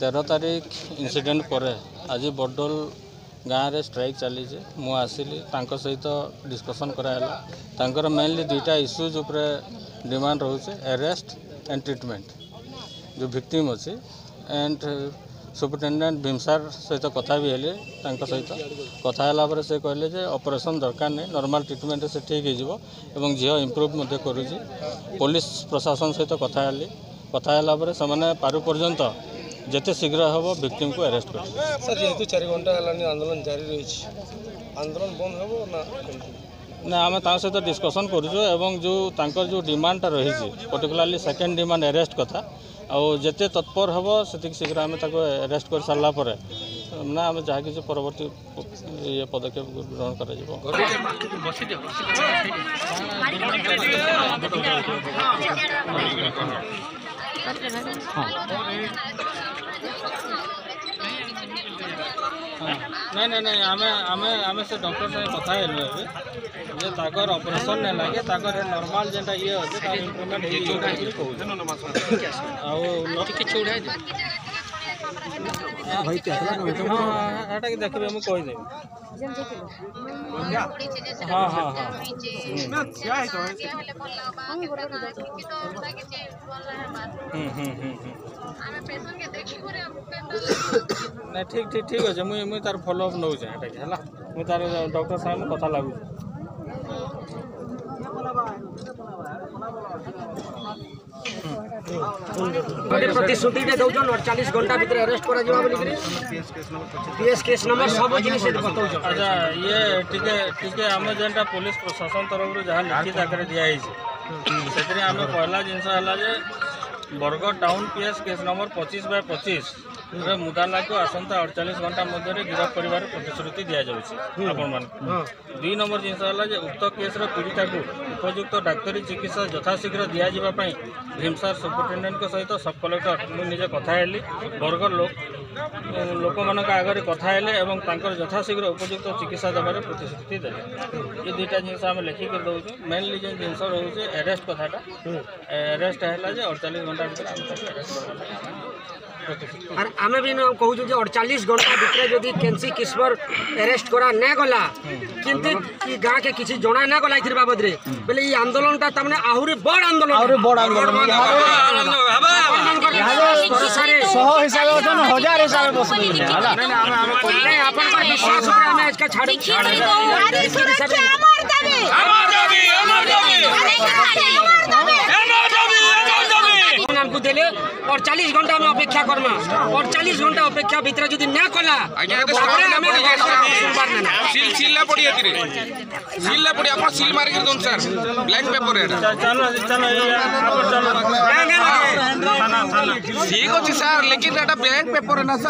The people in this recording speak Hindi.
13 तारीख इनसीडेंट पर आज बडोल गाँव में स्ट्राइक चली मु आसिली सहित डिस्कसन कराला मेनली दुईटा इश्यूज उपरे डिमांड रोचे अरेस्ट एंड ट्रीटमेंट जो विक्टिम अच्छी एंड सुपरिटेडेंट भीमसार सहित कथा भी हेले सहित कथा से कहले जे ऑपरेशन दरकार नहीं नॉर्मल ट्रीटमेंट से ठीक हो झील इम्प्रूव करुँची पुलिस प्रशासन सहित कथा से पारु पर्यंत जिते शीघ्र हम विक्टिम को अरेस्ट कर सर जेहेतु 4 घंटा आंदोलन जारी रही आंदोलन बंद हम ना आम सहित डिस्कसन करूँ जो डिमांडटा रही पर्टिकुलाली सेकेंड डिमांड अरेस्ट कथा आउ जिते तत्पर हम से शीघ्र आम अरेस्ट कर सारापर ना आम जहाँ कि परवर्ती ये पदक्षेप ग्रहण नहीं नहीं नहीं आमे से डॉक्टर से कथा हेलु जे ताकर ऑपरेशन ने लागे ताकर नॉर्मल जेंटा ये होते तार इंप्रूवमेंट हे आउ ठीक छोड़ा दे भाई कहला न एटा के देखबे हम कहि देब हां हां हां ना क्या है तो ना ठीक ठीक ठीक अच्छे मुझे तार फॉलो अप नौ है मुझे तार डॉक्टर साहब कथा लागू प्रतिश्रुति दौन 48 घंटा भीतर अरेस्ट करा पीएस केस नंबर सब जिनिस अच्छा ये टिके आम जेनटा पुलिस प्रशासन तरफ जहाँ लिखित आकार दिखाई से आम पहला जिनस है Bargarh town PS case number 25/25 मुदाला को आसंता 48 घंटा मध्य गिरफ्त कर प्रतिश्रुति दि जाऊँगी दुई नंबर जिनस है उक्त केस्र पीड़िता को उपयुक्त डाक्तरी चिकित्सा यथाशीघ्र दिजावाई भीमसार सुपरिटेडेंट सहित सब कलेक्टर मुझे कथा हेली बरगढ़ लोक मान आगे कथा यथाशीघ्र उपयुक्त चिकित्सा देवार प्रतिश्रुति दे ये दुईटा जिनस आम लिखिक दौचु मेनली जो जिनस रोचे अरेस्ट कथाटा अरेस्ट है 48 घंटा और आम भी कहूँ 48 घंटा भितर जदि केनसी किस्मर अरेस्ट करा ना गला किंतु गाँ के किसी जना ना गला ये बाबद बोले ये आंदोलन आहरी बड़ आंदोलन देले और 40 घंटा में अपेक्षा करना और 40 घंटा अपेक्षा भीतर जदि ना कला सील पड़ी सील पड़ी आप सील मारिक दोन सर ब्लैंक पेपर ठीक अच्छे सर लेकिन ब्लैंक पेपर है ना सर।